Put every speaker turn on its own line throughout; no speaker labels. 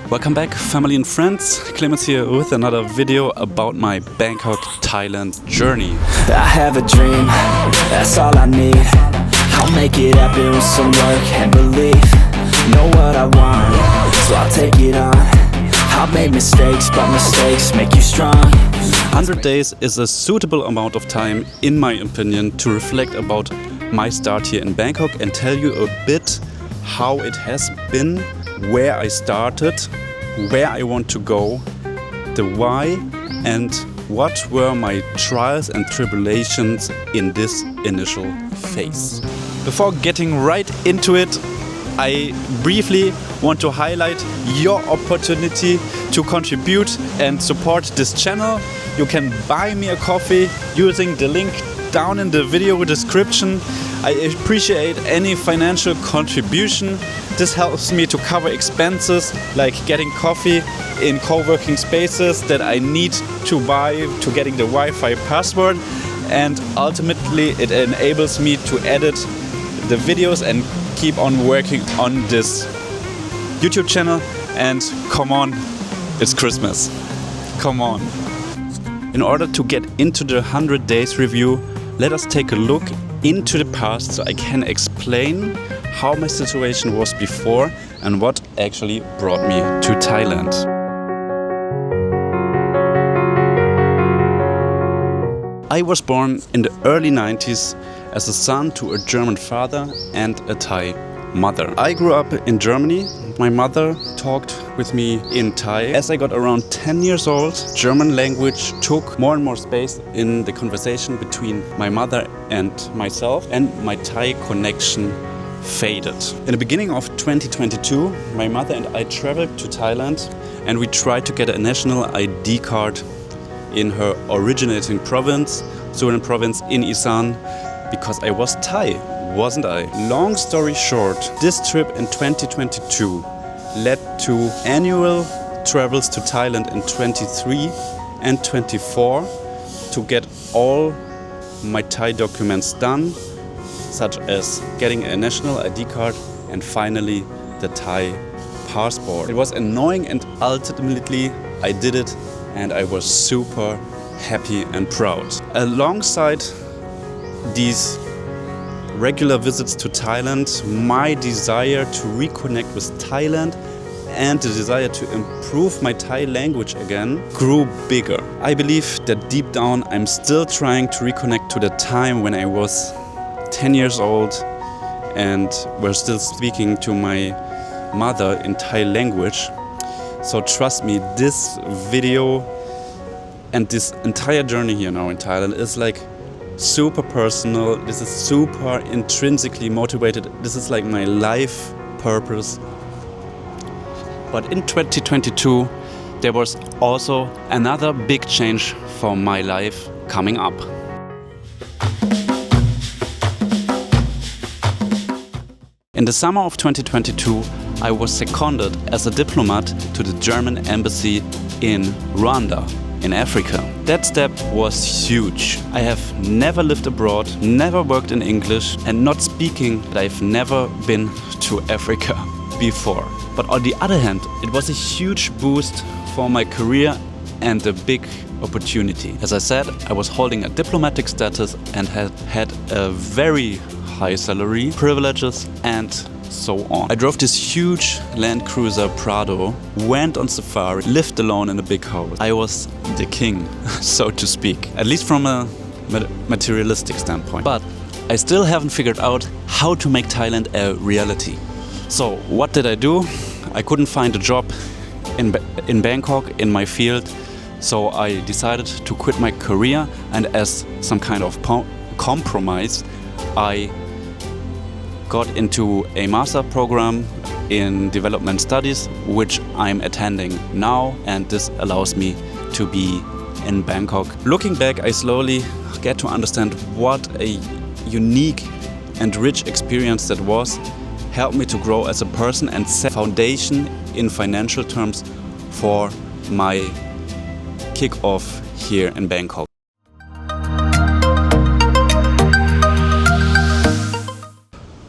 Welcome back, family and friends. Clemens here with another video about my Bangkok, Thailand journey.
I have a dream, that's all I need. I'll make it happen with some work and belief. Know what I want, so I'll take it on. I've made mistakes, but mistakes make you strong.
100 days is a suitable amount of time, in my opinion, to reflect about my start here in Bangkok and tell you a bit how it has been, where I started, where I want to go, the why, and what were my trials and tribulations in this initial phase. Before getting right into it, I briefly want to highlight your opportunity to contribute and support this channel. You can buy me a coffee using the link down in the video description. I appreciate any financial contribution. This helps me to cover expenses like getting coffee in co-working spaces that I need to buy to getting the Wi-Fi password, and ultimately it enables me to edit the videos and keep on working on this YouTube channel. And come on, it's Christmas. Come on. In order to get into the 100 days review, let us take a look into the past so I can explain how my situation was before and what actually brought me to Thailand. I was born in the early 90s as a son to a German father and a Thai mother. I grew up in Germany. My mother talked with me in Thai. As I got around 10 years old, German language took more and more space in the conversation between my mother and myself, and my Thai connection faded. In the beginning of 2022, my mother and I traveled to Thailand, and we tried to get a national ID card in her originating province, Surin province in Isan, because I was Thai, wasn't I? Long story short, this trip in 2022 led to annual travels to Thailand in 23 and 24 to get all my Thai documents done, such as getting a national ID card and finally the Thai passport. It was annoying, and ultimately I did it, and I was super happy and proud. Alongside these regular visits to Thailand, my desire to reconnect with Thailand and the desire to improve my Thai language again grew bigger. I believe that deep down I'm still trying to reconnect to the time when I was 10 years old and were still speaking to my mother in Thai language. So trust me, this video and this entire journey here now in Thailand is like super personal. This is super intrinsically motivated. This is like my life purpose. But in 2022, there was also another big change for my life coming up. In the summer of 2022, I was seconded as a diplomat to the German embassy in Rwanda, in Africa. That step was huge. I have never lived abroad, never worked in English, and not speaking, I've never been to Africa before. But on the other hand, it was a huge boost for my career and a big opportunity. As I said, I was holding a diplomatic status and had a very high salary, privileges, and so on. I drove this huge Land Cruiser Prado, went on safari, lived alone in a big house. I was the king, so to speak, at least from a materialistic standpoint. But I still haven't figured out how to make Thailand a reality. So what did I do? I couldn't find a job in Bangkok in my field, so I decided to quit my career, and as some kind of compromise, I got into a master program in development studies, which I'm attending now, and this allows me to be in Bangkok. Looking back, I slowly get to understand what a unique and rich experience that was, helped me to grow as a person and set foundation in financial terms for my kick-off here in Bangkok.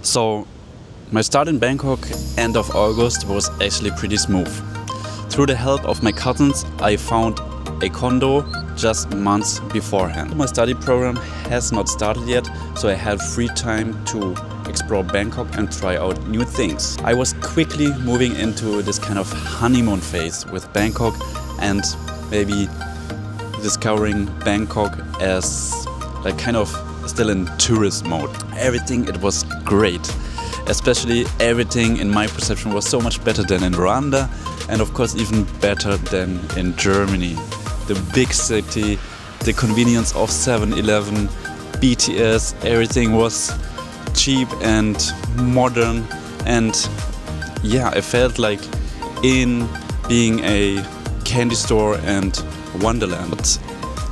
So my start in Bangkok end of August was actually pretty smooth. Through the help of my cousins, I found a condo just months beforehand. My study program has not started yet, so I had free time to explore Bangkok and try out new things. I was quickly moving into this kind of honeymoon phase with Bangkok and maybe discovering Bangkok as like kind of still in tourist mode. Everything, it was great. Especially everything in my perception was so much better than in Rwanda, and of course even better than in Germany. The big city, the convenience of 7-Eleven, BTS, everything was cheap and modern, and yeah, I felt like in being a candy store and wonderland. But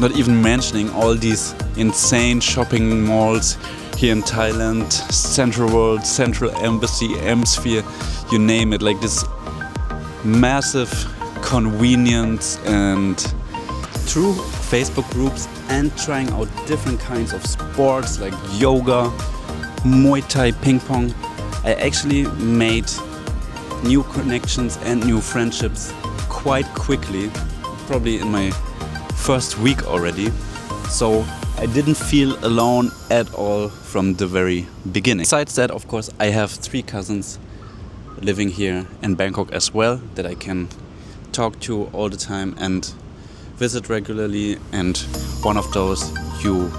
not even mentioning all these insane shopping malls here in Thailand, Central World, Central Embassy, M-Sphere, you name it, like this massive convenience. And through Facebook groups and trying out different kinds of sports like yoga, Muay Thai, ping pong, I actually made new connections and new friendships quite quickly, probably in my first week already. So I didn't feel alone at all from the very beginning. Besides that, of course, I have 3 cousins living here in Bangkok as well that I can talk to all the time and visit regularly. And one of those you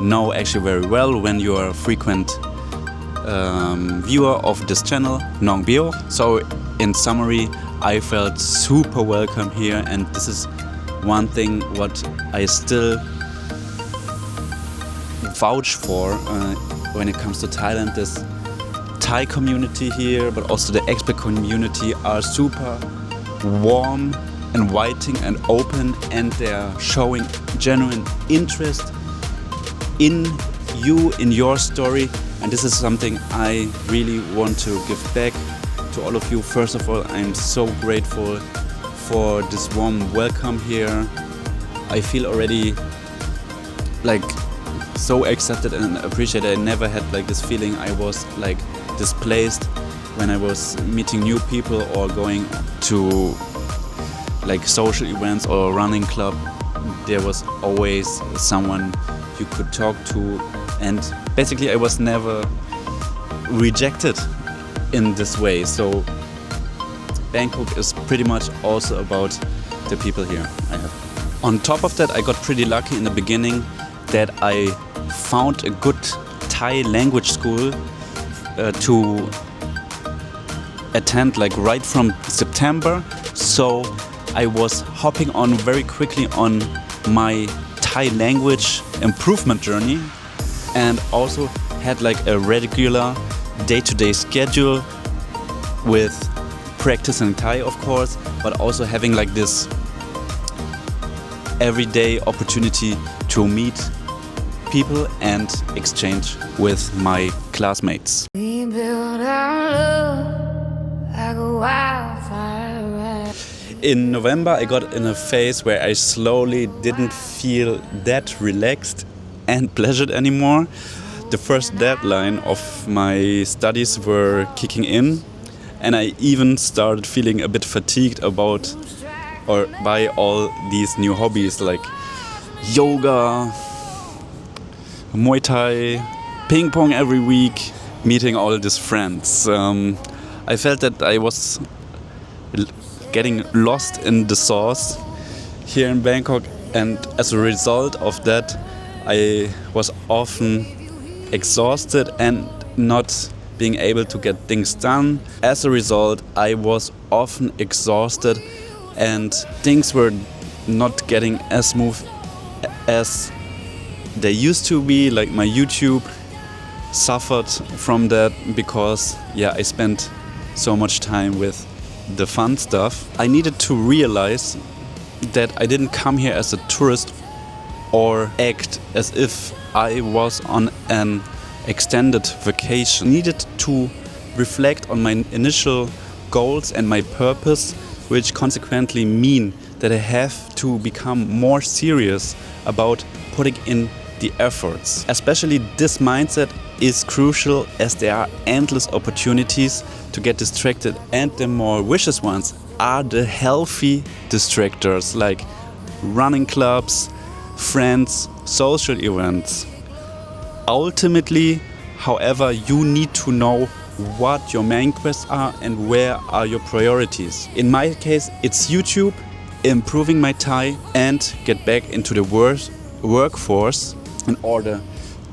know actually very well when you are a frequent viewer of this channel, Nong Bio. So in summary, I felt super welcome here, and this is one thing what I still vouch for when it comes to Thailand. This Thai community here, but also the expat community, are super warm, inviting and open, and they are showing genuine interest in you, in your story. And this is something I really want to give back to all of you. First of all, I'm so grateful for this warm welcome here. I feel already like so accepted and appreciated. I never had like this feeling I was like displaced when I was meeting new people or going to like social events or running club. There was always someone you could talk to, and basically I was never rejected in this way. So Bangkok is pretty much also about the people here I have. On top of that, I got pretty lucky in the beginning that I found a good Thai language school to attend like right from September. So I was hopping on very quickly on my Thai language improvement journey, and also had like a regular day-to-day schedule with practicing Thai, of course, but also having like this everyday opportunity to meet people and exchange with my classmates.
We build our love like a wildfire.
In November, I got in a phase where I slowly didn't feel that relaxed and pleasured anymore. The first deadline of my studies were kicking in, and I even started feeling a bit fatigued about or by all these new hobbies like yoga, Muay Thai, ping pong every week, meeting all these friends. I felt that I was getting lost in the sauce here in Bangkok, and as a result of that, I was often exhausted and not being able to get things done. As a result, I was often exhausted and things were not getting as smooth as they used to be. Like my YouTube suffered from that because I spent so much time with the fun stuff. I needed to realize that I didn't come here as a tourist or act as if I was on an extended vacation. I needed to reflect on my initial goals and my purpose, which consequently mean that I have to become more serious about putting in the efforts. Especially this mindset is crucial as there are endless opportunities to get distracted, and the more vicious ones are the healthy distractors like running clubs, friends, social events. Ultimately, however, you need to know what your main quests are and where are your priorities. In my case, it's YouTube, improving my Thai, and get back into the workforce in order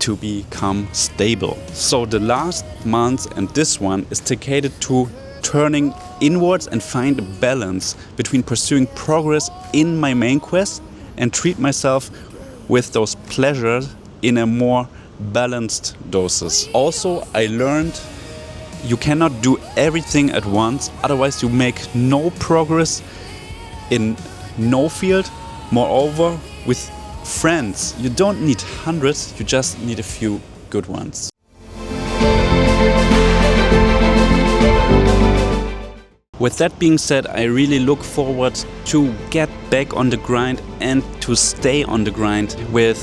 to become stable. So the last month and this one is dedicated to turning inwards and find a balance between pursuing progress in my main quest and treat myself with those pleasures in a more balanced doses. Also, I learned you cannot do everything at once, otherwise you make no progress in no field. Moreover, with friends, you don't need hundreds, you just need a few good ones. With that being said, I really look forward to get back on the grind and to stay on the grind with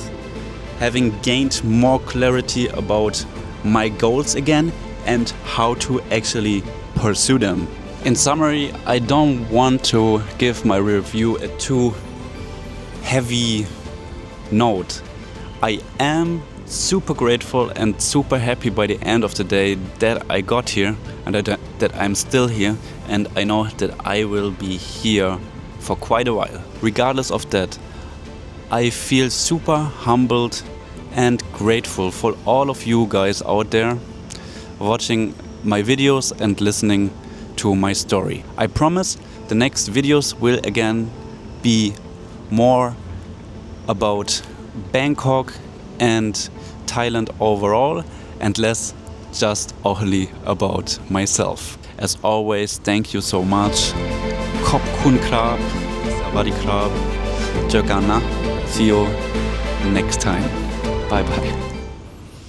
having gained more clarity about my goals again and how to actually pursue them. In summary, I don't want to give my review a too heavy note. I am super grateful and super happy by the end of the day that I got here and that I'm still here, and I know that I will be here for quite a while. Regardless of that, I feel super humbled and grateful for all of you guys out there watching my videos and listening to my story. I promise the next videos will again be more about Bangkok and Thailand overall and less just only about myself. As always, thank you so much. ขอบคุณครับ สวัสดีครับ เจอกันนะ See you next time. Bye bye.